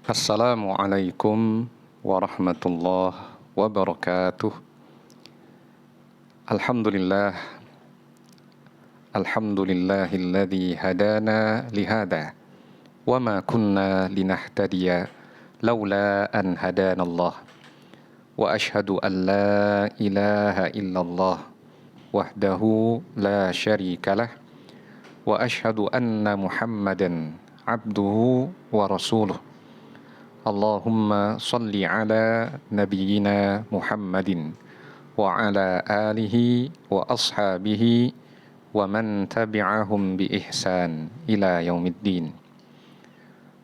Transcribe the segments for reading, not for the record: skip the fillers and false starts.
Assalamualaikum warahmatullahi wabarakatuh. Alhamdulillah, alhamdulillahilladzi hadana lihada wa ma kunna linahtadiya laula an hadanallah. Wa ashhadu an la ilaha illallah wahdahu la syarikalah wa ashhadu anna Muhammadan abduhu wa rasuluh. Allahumma salli ala nabiyyina Muhammadin wa ala alihi wa ashabihi wa man tabi'ahum bi ihsan ila yaumiddin.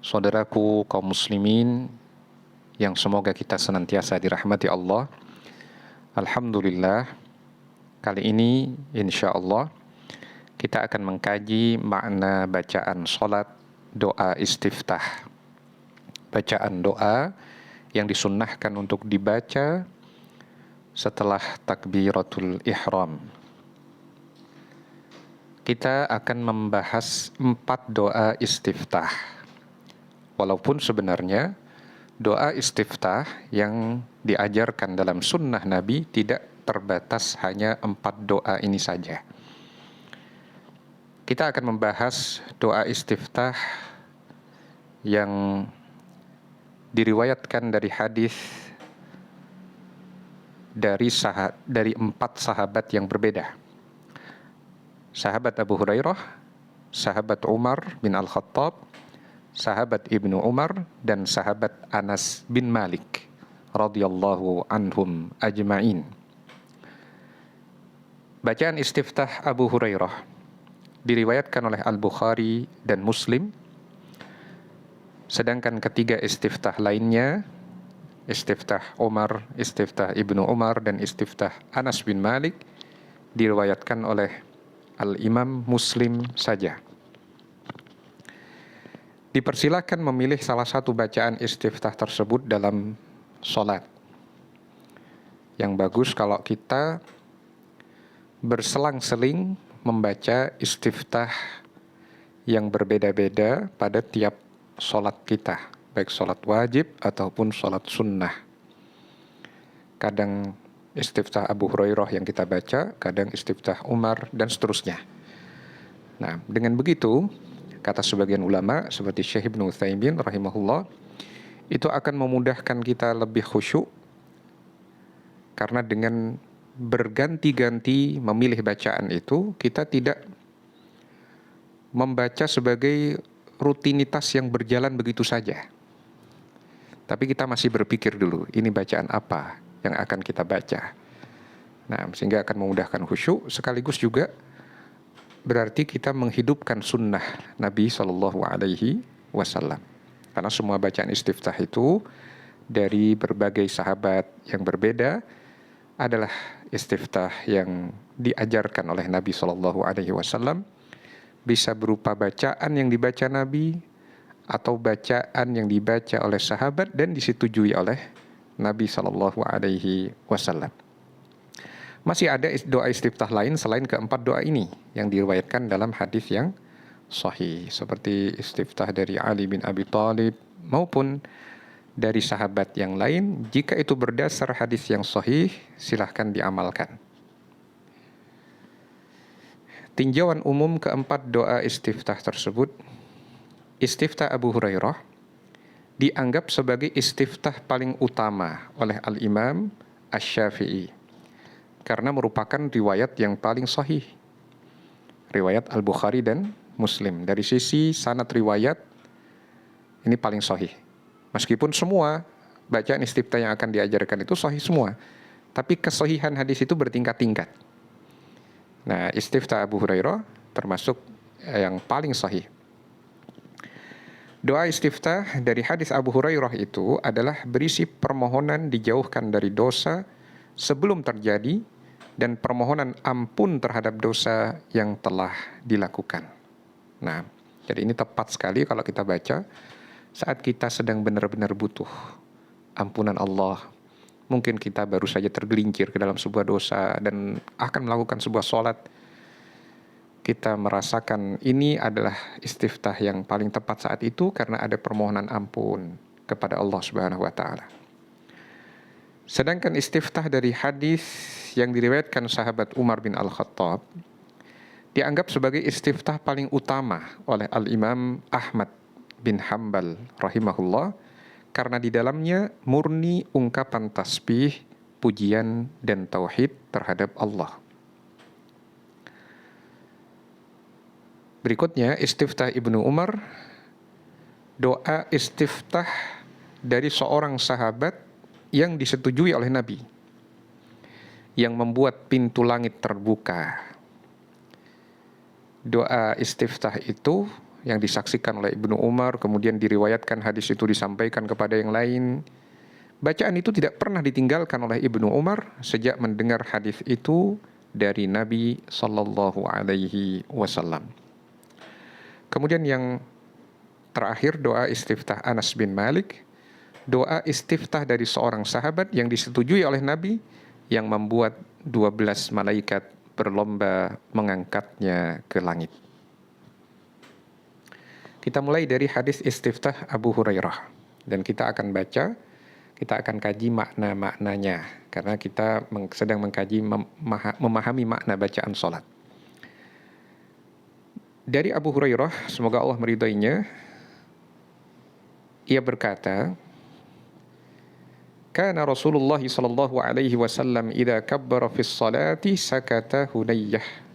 Saudaraku kaum muslimin yang semoga kita senantiasa dirahmati Allah. Alhamdulillah, kali ini insyaallah kita akan mengkaji makna bacaan salat doa istiftah. Bacaan doa yang disunnahkan untuk dibaca setelah takbiratul ihram. Kita akan membahas 4 doa istiftah. Walaupun sebenarnya doa istiftah yang diajarkan dalam sunnah Nabi tidak terbatas hanya 4 doa ini saja. Kita akan membahas doa istiftah yang diriwayatkan dari hadis dari 4 sahabat yang berbeda. Sahabat Abu Hurairah, sahabat Umar bin Al-Khattab, sahabat Ibnu Umar, dan sahabat Anas bin Malik radhiyallahu anhum ajma'in. Bacaan istiftah Abu Hurairah diriwayatkan oleh Al-Bukhari dan Muslim. Sedangkan ketiga istiftah lainnya, istiftah Umar, istiftah Ibnu Umar, dan istiftah Anas bin Malik, diriwayatkan oleh Al-Imam Muslim saja. Dipersilakan memilih salah satu bacaan istiftah tersebut dalam sholat. Yang bagus kalau kita berselang-seling membaca istiftah yang berbeda-beda pada tiap sholat kita, baik sholat wajib ataupun sholat sunnah. Kadang istiftah Abu Hurairah yang kita baca, kadang istiftah Umar, dan seterusnya. Nah, dengan begitu, kata sebagian ulama seperti Syekh Ibnu Utsaimin rahimahullah, itu akan memudahkan kita lebih khusyuk, karena dengan berganti-ganti memilih bacaan itu, kita tidak membaca sebagai rutinitas yang berjalan begitu saja. Tapi kita masih berpikir dulu, ini bacaan apa yang akan kita baca. Nah, sehingga akan memudahkan khusyuk, sekaligus juga berarti kita menghidupkan sunnah Nabi SAW. Karena semua bacaan istiftah itu dari berbagai sahabat yang berbeda adalah istiftah yang diajarkan oleh Nabi SAW. Bisa berupa bacaan yang dibaca Nabi atau bacaan yang dibaca oleh sahabat dan disetujui oleh Nabi SAW. Masih ada doa istiftah lain selain keempat doa ini yang diriwayatkan dalam hadis yang sahih, seperti istiftah dari Ali bin Abi Thalib maupun dari sahabat yang lain. Jika itu berdasar hadis yang sahih, silahkan diamalkan. Tinjauan umum keempat doa istiftah tersebut, istiftah Abu Hurairah dianggap sebagai istiftah paling utama oleh Al-Imam Asy-Syafi'i karena merupakan riwayat yang paling sahih. Riwayat Al-Bukhari dan Muslim. Dari sisi sanad riwayat, ini paling sahih. Meskipun semua bacaan istiftah yang akan diajarkan itu sahih semua, tapi kesahihan hadis itu bertingkat-tingkat. Nah, istiftah Abu Hurairah termasuk yang paling sahih. Doa istiftah dari hadis Abu Hurairah itu adalah berisi permohonan dijauhkan dari dosa sebelum terjadi dan permohonan ampun terhadap dosa yang telah dilakukan. Nah, jadi ini tepat sekali kalau kita baca saat kita sedang benar-benar butuh ampunan Allah. Mungkin kita baru saja tergelincir ke dalam sebuah dosa dan akan melakukan sebuah sholat. Kita merasakan ini adalah istiftah yang paling tepat saat itu karena ada permohonan ampun. kepada Allah Subhanahu wa taala. Sedangkan istiftah dari hadis yang diriwayatkan sahabat Umar bin Al-Khattab dianggap sebagai istiftah paling utama oleh Al-Imam Ahmad bin Hanbal rahimahullah, karena di dalamnya murni ungkapan tasbih, pujian, dan tauhid terhadap Allah. Berikutnya istiftah Ibnu Umar, doa istiftah dari seorang sahabat yang disetujui oleh Nabi, yang membuat pintu langit terbuka. Doa istiftah itu yang disaksikan oleh Ibnu Umar, kemudian diriwayatkan hadis itu disampaikan kepada yang lain. Bacaan itu tidak pernah ditinggalkan oleh Ibnu Umar sejak mendengar hadis itu dari Nabi Sallallahu Alaihi Wasallam. Kemudian yang terakhir doa istiftah Anas bin Malik, doa istiftah dari seorang sahabat yang disetujui oleh Nabi, yang membuat 12 malaikat berlomba mengangkatnya ke langit. Kita mulai dari hadis istiftah Abu Hurairah, dan kita akan baca, kita akan kaji makna-maknanya, karena kita sedang mengkaji memahami makna bacaan salat. Dari Abu Hurairah, semoga Allah meridainya, ia berkata, kana Rasulullah sallallahu alaihi wasallam idza kabbara fis salati sakata hunayyah.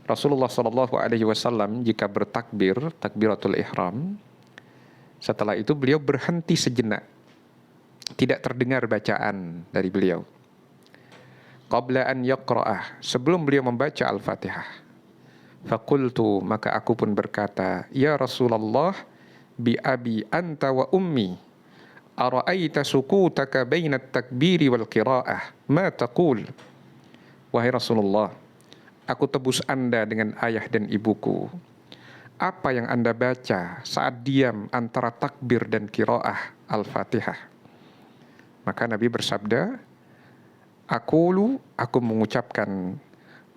Rasulullah sallallahu alaihi wasallam jika bertakbir, takbiratul ihram, setelah itu beliau berhenti sejenak. Tidak terdengar bacaan dari beliau. Qabla an yaqra'ah, sebelum beliau membaca Al-Fatihah. Faqultu, maka aku pun berkata, ya Rasulullah, bi abi anta wa ummi, ara'aita sukutaka bainat takbiri wal qira'ah, ma taqul? Wahai Rasulullah, aku tebus Anda dengan ayah dan ibuku. Apa yang Anda baca saat diam antara takbir dan qiraah Al-Fatihah? Maka Nabi bersabda, aku mengucapkan,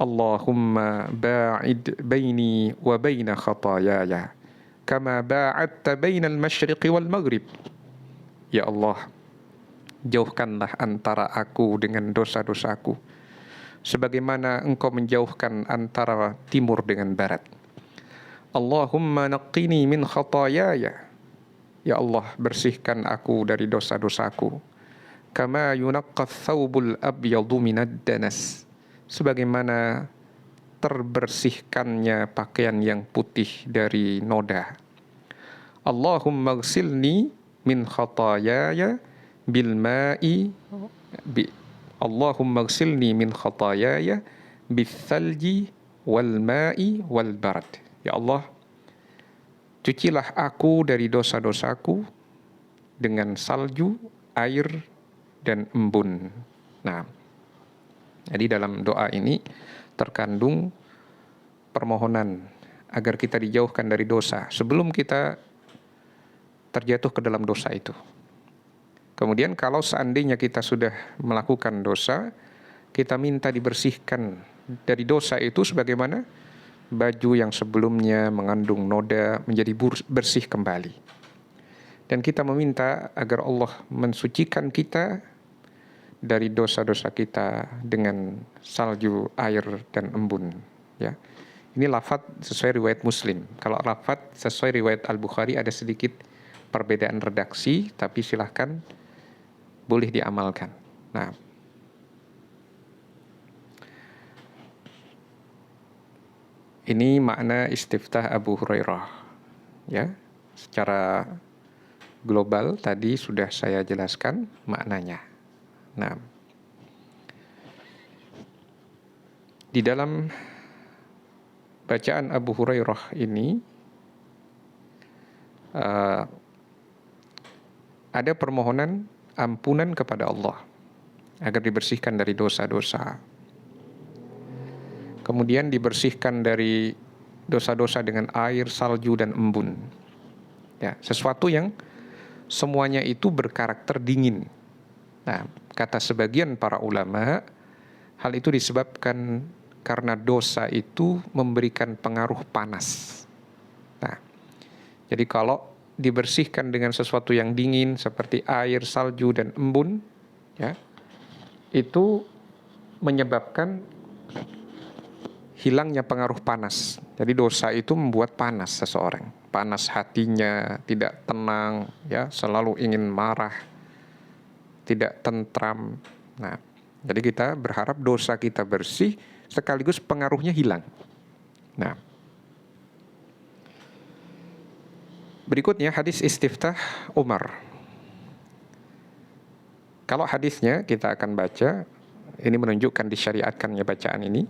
Allahumma ba'id baini wa baina khatayaya, kama ba'adta bainal masyriqi wal maghrib. Ya Allah, jauhkanlah antara aku dengan dosa-dosaku, sebagaimana Engkau menjauhkan antara timur dengan barat. Allahumma naqqini min khatayaya. Ya Allah, bersihkan aku dari dosa-dosaku. Kama yunaqqa thawbul abyadu minad danas. Sebagaimana terbersihkannya pakaian yang putih dari noda. Allahumma ghsilni min khatayaya bil ma'i Allahumma ghsilni min khatayaya bithalji wal ma'i wal barad. Ya Allah, cucilah aku dari dosa-dosaku dengan salju, air, dan embun. Nah, jadi dalam doa ini terkandung permohonan agar kita dijauhkan dari dosa sebelum kita terjatuh ke dalam dosa itu. Kemudian kalau seandainya kita sudah melakukan dosa, kita minta dibersihkan dari dosa itu sebagaimana baju yang sebelumnya mengandung noda menjadi bersih kembali. Dan kita meminta agar Allah mensucikan kita dari dosa-dosa kita dengan salju, air, dan embun. Ya, ini lafadz sesuai riwayat Muslim. Kalau lafadz sesuai riwayat Al-Bukhari ada sedikit perbedaan redaksi, tapi silahkan boleh diamalkan. Nah, ini makna istiftah Abu Hurairah. Ya, secara global tadi sudah saya jelaskan maknanya. Nah, di dalam bacaan Abu Hurairah ini ada permohonan ampunan kepada Allah agar dibersihkan dari dosa-dosa. Kemudian dibersihkan dari dosa-dosa dengan air, salju, dan embun. Ya, sesuatu yang semuanya itu berkarakter dingin. Nah, kata sebagian para ulama, hal itu disebabkan karena dosa itu memberikan pengaruh panas. Nah, jadi kalau dibersihkan dengan sesuatu yang dingin seperti air, salju, dan embun, ya, itu menyebabkan hilangnya pengaruh panas. Jadi dosa itu membuat panas seseorang, panas hatinya, tidak tenang, ya, selalu ingin marah, tidak tentram. Nah, jadi kita berharap dosa kita bersih sekaligus pengaruhnya hilang. Nah, berikutnya hadis istiftah Umar. Kalau hadisnya kita akan baca, ini menunjukkan disyariatkannya bacaan ini.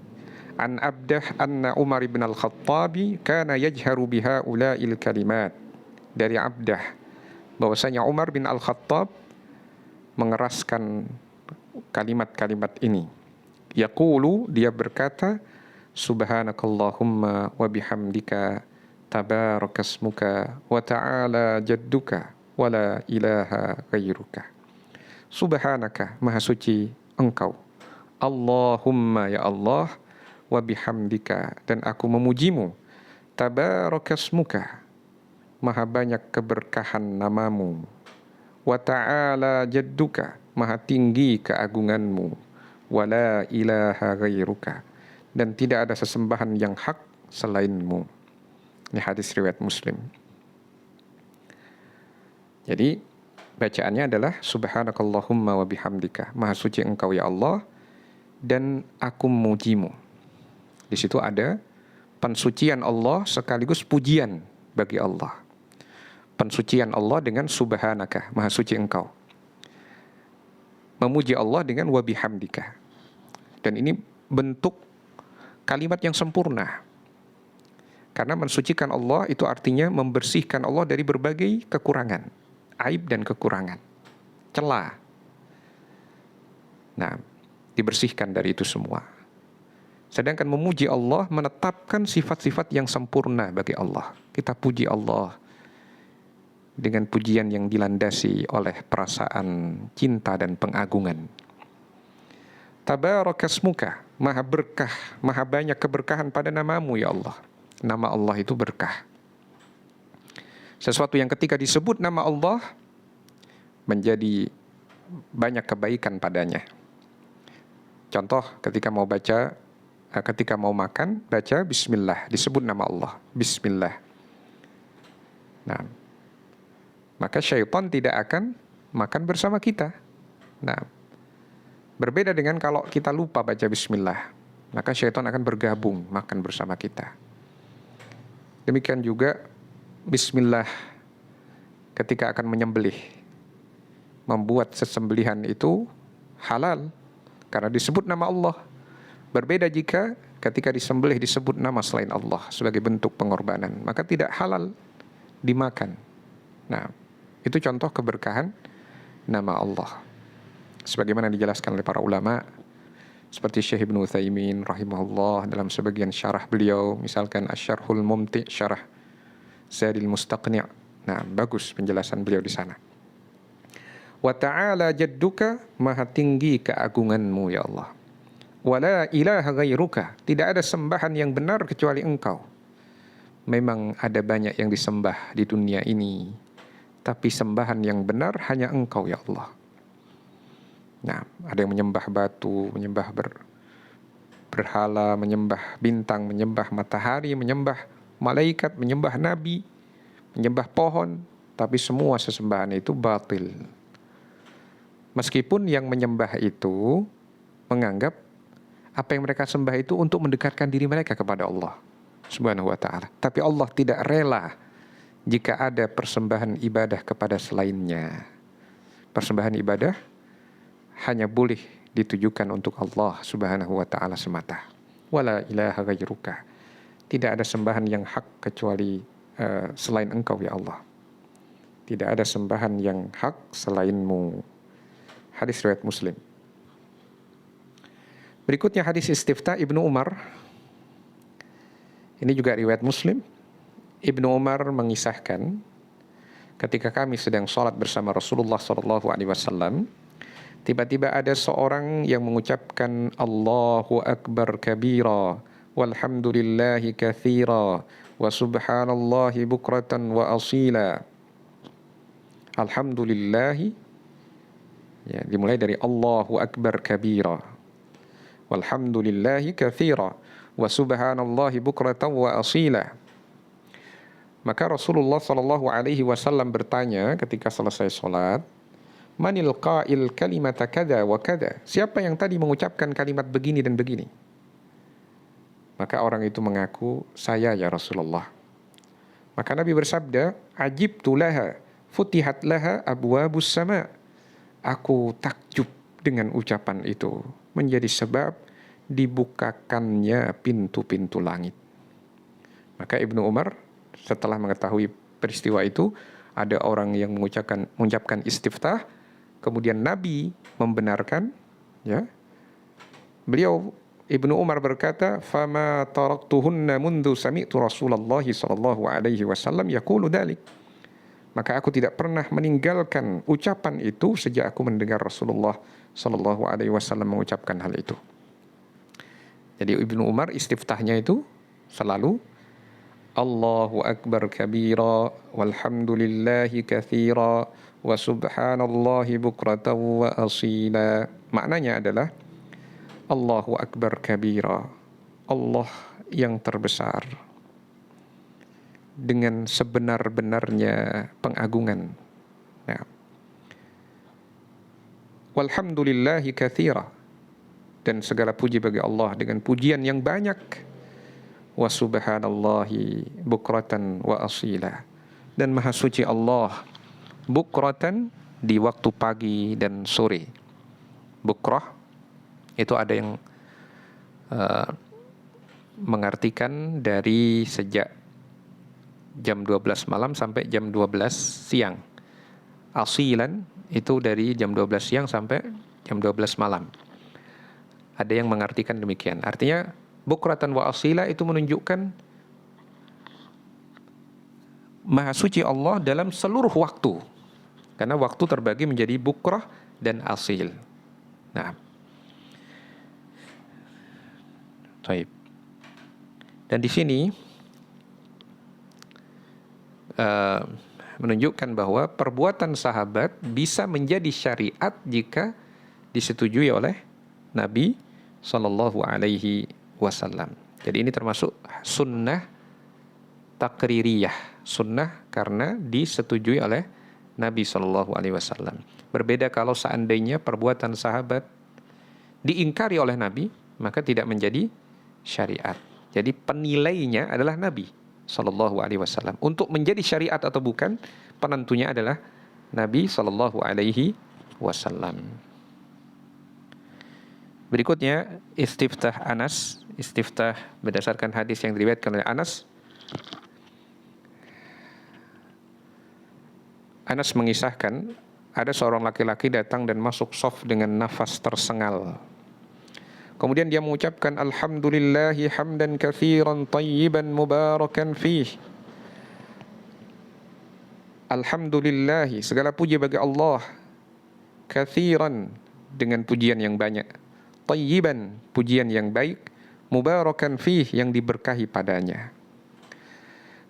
An Abdah anna Umar bin Al-Khattabi kana yajharu biha ula'il kalimat. Dari Abdah, bahwasanya Umar bin Al-Khattab mengeraskan kalimat-kalimat ini. Yaqulu, dia berkata, subhanakallahumma wa bihamdika tabarakasmuka wa ta'ala jadduka wa la ilaha ghairuka. Subhanaka, maha suci engkau. Allahumma, ya Allah, wa bihamdika, dan aku memujimu. Tabarakasmuka, maha banyak keberkahan namamu. Wa ta'ala jadduka, maha tinggi keagunganmu. Wa la ilaha ghairuka, dan tidak ada sesembahan yang hak selainmu. Ini hadis riwayat Muslim. Jadi bacaannya adalah subhanakallahumma wa bihamdika, maha suci engkau ya Allah dan aku memujimu. Di situ ada pensucian Allah sekaligus pujian bagi Allah. Pensucian Allah dengan subhanaka, maha suci engkau. Memuji Allah dengan wa bihamdika. Dan ini bentuk kalimat yang sempurna. Karena mensucikan Allah itu artinya membersihkan Allah dari berbagai kekurangan, aib dan kekurangan, celah. Nah, dibersihkan dari itu semua. Sedangkan memuji Allah menetapkan sifat-sifat yang sempurna bagi Allah. Kita puji Allah dengan pujian yang dilandasi oleh perasaan cinta dan pengagungan. Tabarakasmuka, maha berkah, maha banyak keberkahan pada namamu ya Allah. Nama Allah itu berkah. Sesuatu yang ketika disebut nama Allah menjadi banyak kebaikan padanya. Contoh ketika mau baca, ketika mau makan, baca bismillah, disebut nama Allah, bismillah. Nah, maka syaitan tidak akan makan bersama kita. Nah, berbeda dengan kalau kita lupa baca bismillah, maka syaitan akan bergabung makan bersama kita. Demikian juga bismillah ketika akan menyembelih. Membuat sesembelihan itu halal karena disebut nama Allah. Berbeda jika ketika disembelih disebut nama selain Allah sebagai bentuk pengorbanan, maka tidak halal dimakan. Nah, itu contoh keberkahan nama Allah. Sebagaimana dijelaskan oleh para ulama, seperti Syekh Ibnu Utsaimin rahimahullah dalam sebagian syarah beliau, misalkan Asy-Syarhul Mumti' syarah Zadil Mustaqni'. Nah, bagus penjelasan beliau di sana. Wa ta'ala jadduka, maha tinggi keagunganmu ya Allah. Wa la ilaha ghairuka, tidak ada sembahan yang benar kecuali engkau. Memang ada banyak yang disembah di dunia ini, tapi sembahan yang benar hanya engkau ya Allah. Nah, ada yang menyembah batu, menyembah berhala, menyembah bintang, menyembah matahari, menyembah malaikat, menyembah nabi, menyembah pohon, tapi semua sesembahan itu batil. Meskipun yang menyembah itu menganggap apa yang mereka sembah itu untuk mendekatkan diri mereka kepada Allah Subhanahu wa ta'ala. Tapi Allah tidak rela jika ada persembahan ibadah kepada selainnya. Persembahan ibadah hanya boleh ditujukan untuk Allah Subhanahu wa ta'ala semata. Wala ilaha ghairuka, tidak ada sembahan yang hak kecuali selain engkau ya Allah. Tidak ada sembahan yang hak selainmu. Hadis riwayat Muslim. Berikutnya hadis istiftah Ibnu Umar. Ini juga riwayat Muslim. Ibnu Umar mengisahkan ketika kami sedang sholat bersama Rasulullah SAW, tiba-tiba ada seorang yang mengucapkan Allahu Akbar kabira walhamdulillahi kathira wa subhanallahi bukratan wa asila. Alhamdulillahi, ya, dimulai dari Allahu Akbar kabira, walhamdulillahi katsira, wa subhanallahi bukratan wa asila. Maka Rasulullah Shallallahu Alaihi Wasallam bertanya ketika selesai sholat, manil qail kalimata kada wa kada, siapa yang tadi mengucapkan kalimat begini dan begini? Maka orang itu mengaku, saya ya Rasulullah. Maka Nabi bersabda, ajibtu laha futihat laha abwabus sama. Aku takjub dengan ucapan itu, menjadi sebab dibukakannya pintu-pintu langit. Maka Ibnu Umar setelah mengetahui peristiwa itu, ada orang yang mengucapkan istiftah, kemudian Nabi membenarkan, ya. Beliau Ibnu Umar berkata, "Fama taraktuhunna mundu sami'tu Rasulullah sallallahu alaihi wasallam yaqulu dzalik." Maka aku tidak pernah meninggalkan ucapan itu sejak aku mendengar Rasulullah sallallahu alaihi wasallam mengucapkan hal itu. Jadi Ibnu Umar istiftahnya itu selalu Allahu Akbar kabira, walhamdulillahi katsira, wa subhanallahi bukratan wa asila. Maknanya adalah Allahu Akbar kabira, Allah yang terbesar dengan sebenar-benarnya pengagungan. Ya. Walhamdulillahi katsira, dan segala puji bagi Allah dengan pujian yang banyak. Wa subhanallahi bukratan wa asila, dan maha suci Allah bukratan di waktu pagi dan sore. Bukrah itu ada yang mengartikan dari sejak jam 12 malam sampai jam 12 siang. Asilan itu dari jam 12 siang sampai jam 12 malam. Ada yang mengartikan demikian. Artinya bukratan wa asila itu menunjukkan maha suci Allah dalam seluruh waktu. Karena waktu terbagi menjadi bukrah dan asil. Nah, baik. Dan di sini menunjukkan bahwa perbuatan sahabat bisa menjadi syariat jika disetujui oleh Nabi Sallallahu Alaihi Wasallam. Jadi ini termasuk sunnah takririyah, sunnah karena disetujui oleh Nabi Sallallahu Alaihi Wasallam. Berbeda kalau seandainya perbuatan sahabat diingkari oleh Nabi, maka tidak menjadi syariat. Jadi penilainya adalah Nabi Sallallahu Alaihi Wasallam. Untuk menjadi syariat atau bukan, penentunya adalah Nabi Sallallahu Alaihi Wasallam. Berikutnya istiftah Anas, istiftah berdasarkan hadis yang diriwayatkan oleh Anas. Anas mengisahkan ada seorang laki-laki datang dan masuk shaf dengan nafas tersengal. Kemudian dia mengucapkan alhamdulillahi hamdan katsiran tayyiban mubarakan fih. Alhamdulillahi, segala puji bagi Allah, katsiran, dengan pujian yang banyak, tayyiban, pujian yang baik, mubarakan fih, yang diberkahi padanya.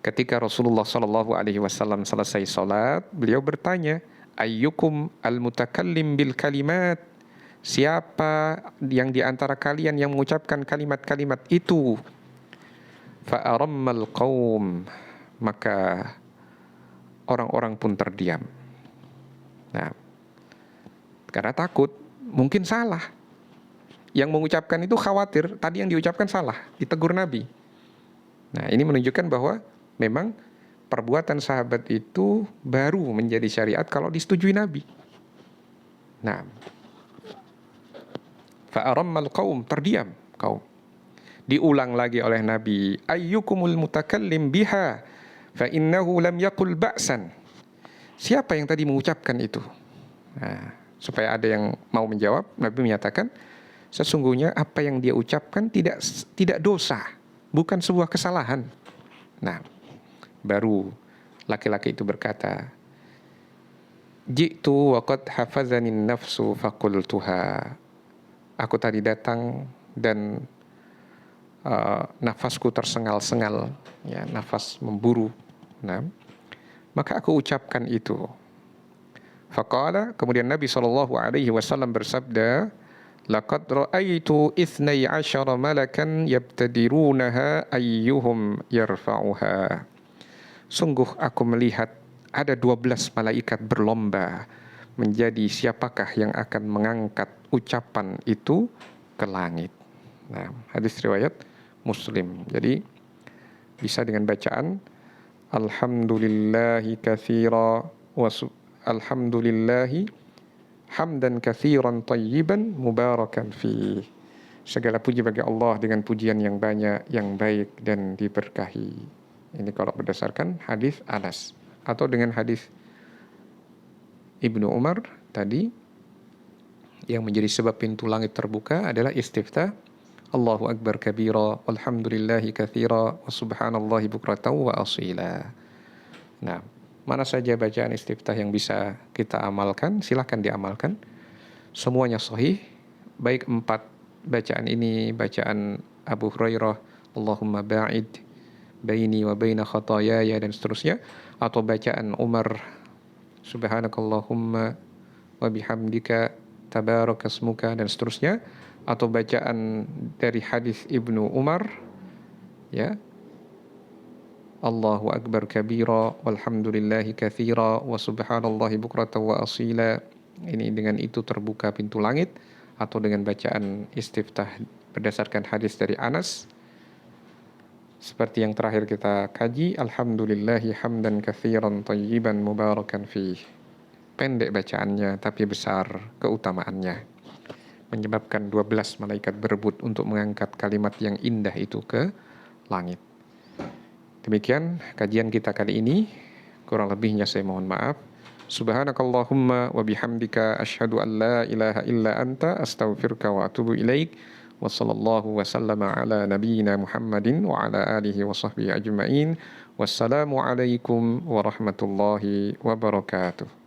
Ketika Rasulullah sallallahu alaihi wasallam selesai salat, beliau bertanya, ayyukum al-mutakallim bil kalimat, siapa yang di antara kalian yang mengucapkan kalimat-kalimat itu? Fa'arammal qaum, maka orang-orang pun terdiam. Nah, karena takut mungkin salah. Yang mengucapkan itu khawatir tadi yang diucapkan salah, ditegur Nabi. Nah, ini menunjukkan bahwa memang perbuatan sahabat itu baru menjadi syariat kalau disetujui Nabi. Nah, fa'arammal qaum, terdiam kaum. Diulang lagi oleh Nabi, ayyukumul mutakallim biha fa innahu lam yaqul ba'san. Siapa yang tadi mengucapkan itu? Nah, supaya ada yang mau menjawab, Nabi menyatakan, sesungguhnya apa yang dia ucapkan tidak dosa, bukan sebuah kesalahan. Nah, baru laki-laki itu berkata, ji'tu wa qad hafazanin nafsu faqultuha. Aku tadi datang dan nafasku tersengal-sengal, ya, nafas memburu. Nah, maka aku ucapkan itu. Faqala, kemudian Nabi SAW bersabda, laqad ra'aitu 12 malakan yabtadirunaha ayyuhum yarfa'uha. Sungguh aku melihat ada 12 malaikat berlomba menjadi siapakah yang akan mengangkat ucapan itu ke langit. Nah, hadis riwayat Muslim. Jadi bisa dengan bacaan alhamdulillahi katsira wa alhamdulillahi hamdan katsiran tayyiban mubarakan fi. Segala puji bagi Allah dengan pujian yang banyak, yang baik dan diberkahi. Ini kalau berdasarkan hadis Anas, atau dengan hadis Ibnu Umar tadi, yang menjadi sebab pintu langit terbuka adalah istiftah Allahu Akbar kabira walhamdulillahi katsira wa subhanallahi bukratan wa asila. Nah, mana saja bacaan istiftah yang bisa kita amalkan, silakan diamalkan. Semuanya sahih, baik 4 bacaan ini, bacaan Abu Hurairah, Allahumma ba'id baini wa baina khataayaya dan seterusnya, atau bacaan Umar, subhanakallahumma wa bihamdika tabarakasmuka dan seterusnya, atau bacaan dari hadis Ibnu Umar, ya, Allahu Akbar kabira walhamdulillahi katsira wa subhanallahi bukratan wa asila. Ini dengan itu terbuka pintu langit. Atau dengan bacaan istiftah berdasarkan hadis dari Anas, seperti yang terakhir kita kaji, alhamdulillahi hamdan katsiran tayyiban mubarakan fih. Pendek bacaannya tapi besar keutamaannya, menyebabkan 12 malaikat berebut untuk mengangkat kalimat yang indah itu ke langit. Demikian kajian kita kali ini. Kurang lebihnya saya mohon maaf. Subhanakallahumma wa bihamdika asyhadu an la ilaha illa anta astaghfiruka wa atubu ilaik. Wa sallallahu wa sallama ala nabiyyina Muhammadin wa ala alihi wa sahbihi ajma'in. Wassalamu alaikum warahmatullahi wabarakatuh.